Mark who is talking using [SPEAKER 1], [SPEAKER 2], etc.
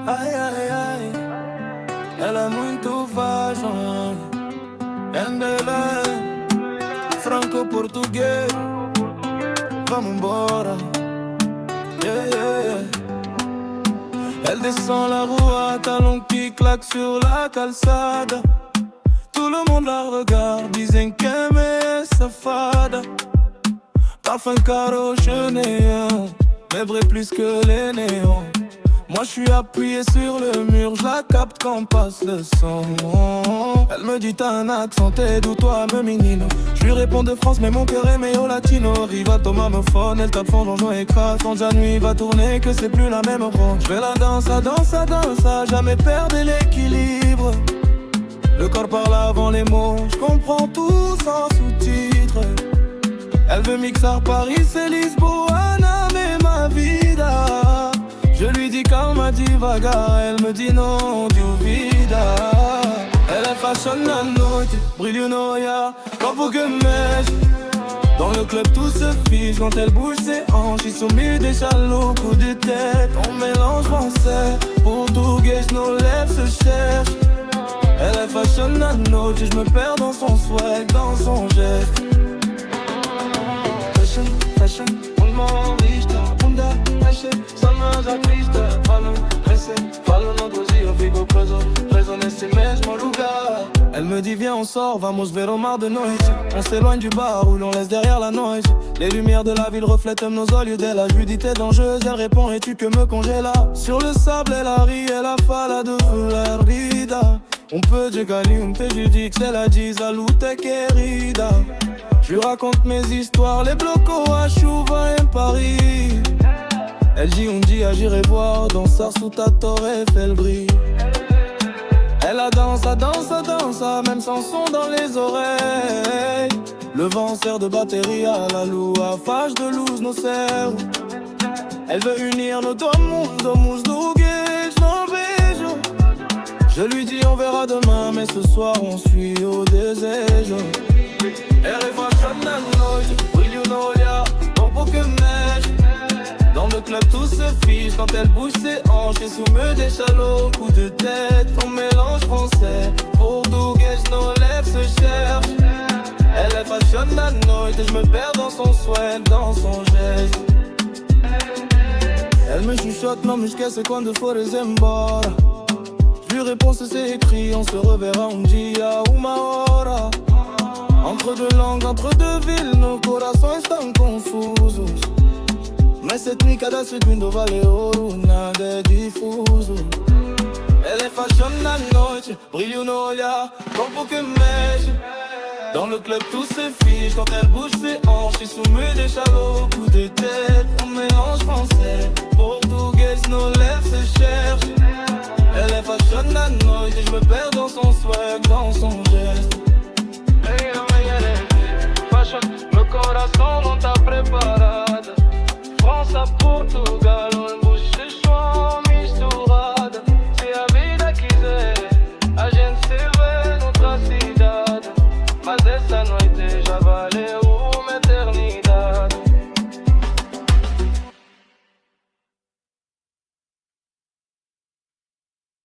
[SPEAKER 1] Ai, ai, ai, ela é muito fashion. Embele, franco-português. Vamos embora. Yeah, yeah, yeah. Elle descend la rue à talons qui claquent sur la calçada. Tout le monde la regarde, disent qu'elle est safada. Parfum caro chenéen, mais vrai plus que les néons. Moi je suis appuyé sur le mur, je la capte quand passe le son. Elle me dit t'as un accent, t'es d'où toi me menino. Je lui réponds de France mais mon cœur est meilleur latino. Riva Thomas me phone, elle tape fond, Jean-Jean écrase. Quand la nuit va tourner que c'est plus la même ronde. Je fais la danse, à danse, à danse, à jamais perdre l'équilibre. Le corps parle avant les mots, je comprends tout sans sous-titres. Elle veut mixer Paris, c'est Lisboana, mais ma vida. Je lui dis calma divagar, elle me dit non, duvida. Elle est fashion la noite, brilho no olhar, corpo que mexe. Dans le club tout se fiche, quand elle bouge ses hanches, ils sont mis des chalots, coup de tête. On mélange français, portugais, nos lèvres se cherchent. Elle est fashion la noite, je me perds dans son swag, dans son geste. Fashion, fashion, und mal Lichter, Wunder, Wäsche, Sommer, Pista, fallen, pressé, fallen entre si eu fico preso nesse mesmo lugar. Elle me dit viens on sort, vamos ver o mar de noite. On s'éloigne du bar où l'on laisse derrière la noise. Les lumières de la ville reflètent nos olhos d'elle. Je lui dis t'es dangereuse, elle répond et tu que me congéla. Sur le sable elle a ri, elle a fala de la vida. On peut llegar-lui un préjudice, c'est la diz à luta querida. Je lui raconte mes histoires, les blocos à Chouva et Paris. Elle dit on dit j'irai voir danser sous ta torre Eiffel brille. Elle a danse, même sans son dans les oreilles. Le vent sert de batterie à la lua, fâche de luz nos cerros. Elle veut unir nos deux mundos, dos gays, non beijo. Je lui dis on verra demain, mais ce soir on suit au desejo. Elle est fashion à noite, brilho no olhar, corpo que mexe. Dans le club tout se fiche, quand elle bouge ses hanches et soumet des chalots, coup de tête. On mélange français, portugais, nos lèvres se cherchent. Elle est fashion à noite et je me perds dans son swag, dans son geste. Elle me chuchote, non mais j'caisse quando fores embora. Je lui réponds c'est écrit, on se reverra un dia, uma hora. Entre deux langues, entre deux villes, nos corações estão confusos. Mas cette nuit, cada segundo vale ouro, nada é difuso. Elle est fashion à noite, brilho no olhar, corpo que mexe. Dans le club tout se fiche, quand elle bouge ses hanches, il soumet des chalots, coup de tête. On mélange français, portugais, nos lèvres se cherchent. Elle est fashion à noite et je me perds dans son swag, dans son geste. Fashion, meu coração não tá preparado. France a Portugal.